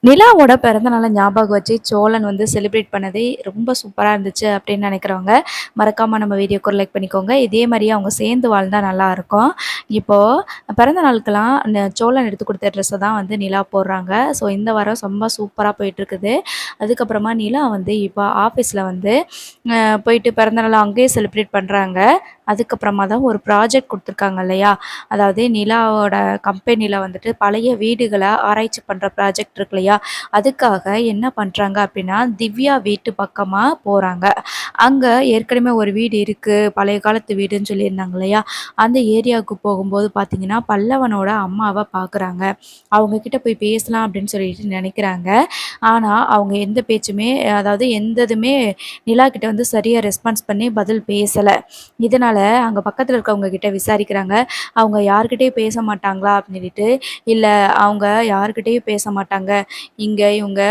நிலாவோட பிறந்த நாள ஞாபகம் வச்சு சோழன் வந்து செலிப்ரேட் பண்ணதே ரொம்ப சூப்பரா இருந்துச்சு அப்படின்னு நினைக்கிறவங்க, மறக்காம நம்ம வீடியோக்கு ஒரு லைக் பண்ணிக்கோங்க. இதே மாரியே அவங்க சேர்ந்து வாழ்ந்தா நல்லாயிருக்கும். இப்போ பிறந்த நாளுக்கெல்லாம் சோழன் எடுத்து குடுத்த ட்ரெஸ்ஸ தான் வந்து நிலா போடுறாங்க. ஸோ இந்த வாரம் ரொம்ப சூப்பரா போயிட்டுருக்குது. அதுக்கப்புறமா நிலா வந்து இப்போ ஆஃபீஸ்ல வந்து போயிட்டு பிறந்த நாள அங்கேயே செலிப்ரேட் பண்றாங்க. அதுக்கப்புறமா தான் ஒரு ப்ராஜெக்ட் குடுத்துருக்காங்க இல்லையா? அதாவது நிலாவோட கம்பெனில வந்துட்டு பழைய வீடுகள ஆராய்ச்சி பண்ற ப்ராஜெக்ட் இருக்கு இல்லையா? அதுக்காக என்ன பண்றாங்க அப்படின்னா, திவ்யா வீட்டு பக்கமா போறாங்க. அங்க ஏற்கனவே ஒரு வீடு இருக்கு. பழைய காலத்து வீடுன்னு சொல்லியிருந்தாங்க இல்லையா? அந்த ஏரியாவுக்கு போகும்போது பார்த்தீங்கன்னா, பல்லவனோட அம்மாவ பார்க்குறாங்க. அவங்க கிட்ட போய் பேசலாம் அப்படின்னு சொல்லிட்டு நெனைக்கிறாங்க. ஆனா, அவங்க எந்த பேச்சுமே அதாவது எந்த இதுமே நிலா கிட்ட வந்து சரியா ரெஸ்பான்ஸ் பண்ணி பதில் பேசல. இதனால அங்க பக்கத்துல இருக்கவங்க கிட்ட விசாரிக்கிறாங்க. அவங்க யார்கிட்டயும் பேச மாட்டாங்களா? அப்படின்னு சொல்லிட்டு. இல்ல அவங்க யார்கிட்டயும் பேச மாட்டாங்க. இவங்க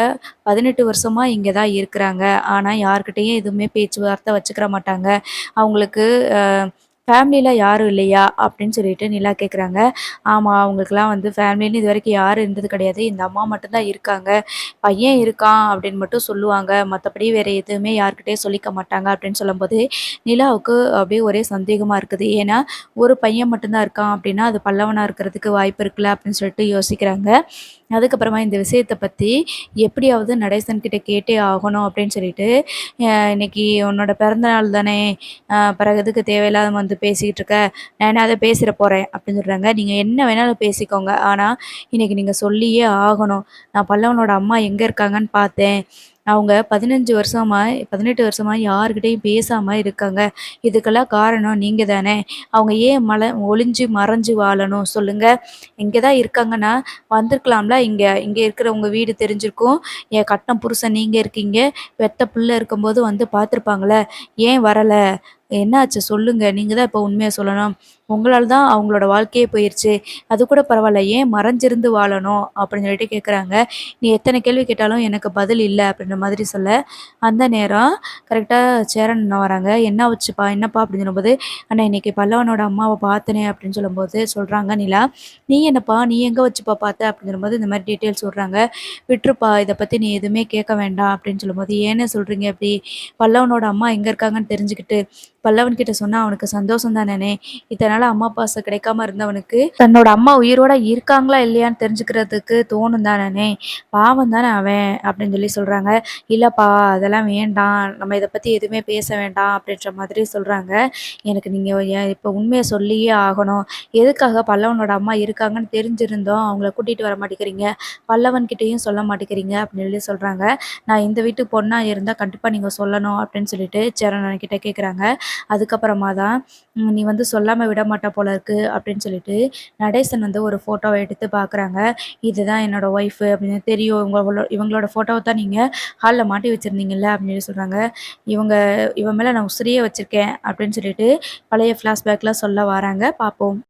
18 வருஷமா இங்க தான் இருக்கிறாங்க. ஆனா யார்கிட்டயும் எதுவுமே பேச்சுவார்த்தை வச்சுக்கிற மாட்டாங்க. அவங்களுக்கு அ ஃபேமிலில யாரும் இல்லையா? அப்படின்னு சொல்லிட்டு நிலா கேட்குறாங்க. ஆமா, அவங்களுக்கெல்லாம் வந்து ஃபேமிலின்னு இதுவரைக்கும் யாரும் இருந்தது கிடையாது. இந்த அம்மா மட்டும் தான் இருக்காங்க. பையன் இருக்கான் அப்படின்னு மட்டும் சொல்லுவாங்க. மத்தபடி வேற எதுவுமே யார்கிட்டயும் சொல்லிக்க மாட்டாங்க அப்படின்னு சொல்லும்போது, நிலாவுக்கு அப்படியே ஒரே சந்தேகமா இருக்குது. ஏன்னா, ஒரு பையன் மட்டும் தான் இருக்கான் அப்படின்னா, அது பல்லவனா இருக்கிறதுக்கு வாய்ப்பு இருக்குல்ல அப்படின்னு சொல்லிட்டு யோசிக்கிறாங்க. அதுக்கப்புறமா இந்த விஷயத்த பத்தி எப்படியாவது நடேசன் கிட்ட கேட்டே ஆகணும் அப்படின்னு சொல்லிட்டு, இன்னைக்கு உன்னோட பிறந்த நாள் தானே, பிறகு எதுக்கு தேவையில்லாம வந்து பேசிக்கிட்டு இருக்க? நான் என்ன அத பேசிற போறேன் அப்படின்னு சொல்றாங்க. நீங்க என்ன வேணாலும் பேசிக்கோங்க. ஆனா, இன்னைக்கு நீங்க சொல்லியே ஆகணும். நான் பல்லவனோட அம்மா எங்க இருக்காங்கன்னு பார்த்தேன். அவங்க 15 வருஷமா 18 வருஷமா யார்கிட்டயும் பேசாம இருக்காங்க. இதுக்கெல்லாம் காரணம் நீங்க தானே. அவங்க ஏன் ஒளிஞ்சு மறைஞ்சு வாழணும் சொல்லுங்க? இங்க தான் இருக்காங்கன்னா, வந்திருக்கலாம்ல இங்க. இங்க இருக்கிற உங்க வீடு தெரிஞ்சிருக்கும். என் கட்ன புருஷன் நீங்க இருக்கீங்க. பெத்த பிள்ளை இருக்கும்போது வந்து பார்த்துருப்பாங்கள்ல. ஏன் வரல? என்னாச்சு சொல்லுங்க. நீங்க தான் இப்போ உண்மைய சொல்லணும். உங்களால தான் அவங்களோட வாழ்க்கையே போயிருச்சு. அது கூட பரவால்ல. ஏன் மறைஞ்சிருந்து வாழணும்? அப்படின்னு சொல்லிட்டு கேட்குறாங்க. நீ எத்தன கேள்வி கேட்டாலும் எனக்கு பதில் இல்ல அப்படின்ற மாதிரி சொல்ல, அந்த நேரம் கரெக்ட்டா சேரன் அண்ணா வராங்க. "என்ன ஆச்சுப்பா? என்னப்பா?" அப்படின்னு சொல்லும்போது, "அண்ணா இன்னைக்கு பல்லவனோட அம்மாவ பார்த்தனே" அப்படின்னு சொல்லும்போது சொல்றாங்க நிலா. "நீ என்னப்பா? நீ எங்க வச்சுப்பா பார்த்த?" அப்படின்னு சொல்லும்போது இந்த மாரி டீட்டெயில்ஸ் சொல்றாங்க. "விட்டுருப்பா இத பத்தி நீ எதுவுமே கேட்க வேண்டாம்" அப்படின்னு சொல்லும்போது, "ஏண்ணே சொல்றீங்க அப்படி? பல்லவனோட அம்மா எங்க இருக்காங்கன்னு தெரிஞ்சுக்கிட்டு, பல்லவன் கிட்ட சொன்னா அவனுக்கு சந்தோஷம் தானேண்ணே! இத்தன நாளா அம்மா பாசம் கிடைக்காம இருந்தவனுக்கு, தன்னோட அம்மா உயிரோட இருக்காங்களா இல்லையான்னு தெரிஞ்சுக்கிறதுக்கு தோணும் தானேண்ணே! பாவம் தானே அவன்" அப்படின்னு சொல்லி சொல்றாங்க. "இல்லப்பா அதெல்லாம் வேண்டாம். நம்ம இத பத்தி எதுவுமே பேச வேண்டாம்" அப்படின்ற மாதிரி சொல்றாங்க. எனக்கு நீங்க இப்ப உண்மைய சொல்லியே ஆகணும். எதுக்காக பல்லவனோட அம்மா இருக்காங்கன்னு தெரிஞ்சிருந்தும் அவங்கள கூட்டிட்டு வர மாட்டேங்கிறீங்க? பல்லவன் கிட்டயும் சொல்ல மாட்டேங்கிறீங்க அப்படின்னு சொல்லி சொல்றாங்க. "நான் இந்த வீட்டு பொண்ணா இருந்தா கண்டிப்பா நீங்க சொல்லணும்" அப்படின்னு சொல்லிட்டு சரண் அண்ணன்கிட்ட கேட்குறாங்க. அதுக்கப்புறமா தான் "நீ வந்து சொல்லாம விடமாட்ட போல இருக்கு" அப்படின்னு சொல்லிட்டு நடேசன் வந்து ஒரு ஃபோட்டோவ எடுத்து பார்க்குறாங்க. "இதுதான் என்னோட ஒய்ஃபு" அப்படின்னு தெரியும். இவங்களோட ஃபோட்டோவ தான் நீங்க ஹால்ல மாட்டி வச்சிருந்தீங்கல்ல அப்படின்னு சொல்லி சொல்றாங்க. இவங்க இவன் மேல நான் உசிரையே வச்சிருக்கேன் அப்படின்னு சொல்லிட்டு பழைய ஃப்ளாஷ்பேக்லாம் சொல்ல வராங்க. பார்ப்போம்.